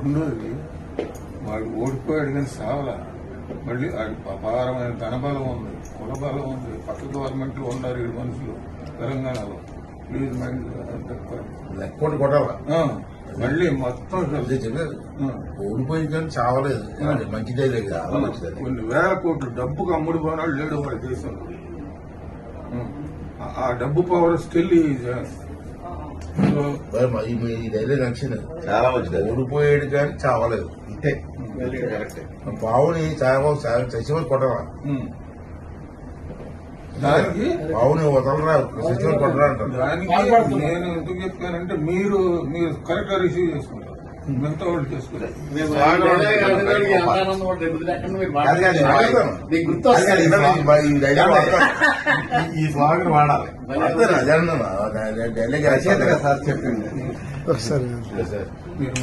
రెండోది వాడు ఓడిపోయాడు కానీ సావలా. మళ్ళీ వాడి అపారమైన ధనబలం ఉంది, కులబలం ఉంది, పక్క గవర్నమెంట్లు ఉన్నారు 7 మనుషులు తెలంగాణలో. ప్లీజ్ మైండ్ లెక్కోటి కొట్టాలా మళ్ళీ మొత్తం చెప్పలేదు. ఓడిపోయి కానీ చావలేదు. మంచిదే లేదు, చాలా మంచిదే. కొన్ని వేల కోట్లు డబ్బుకు అమ్ముడు పోనాడు లేడు వాడి దేశంలో. ఆ డబ్బు పవర్ స్టిల్ ఈ డైలాగ్ నచ్చింది, చాలా మంచిది. ఓడిపోయాడు కానీ చావలేదు, ఇంతే. పావుని చచ్చిపోయి కొట్టరా, దానికి పావుని వదలరా, చచ్చిపోయి కొట్టరా అంటారు. దానికి నేను ఎందుకు చెప్పానంటే మీరు కరెక్ట్ గా రిసీవ్ చేసుకుంటారు, మిగతా వాళ్ళు చేసుకుంటారు. ఈ స్లాగన్ వాడాలి. డైలాగ్ చెప్పింది ఒకసారి మీరు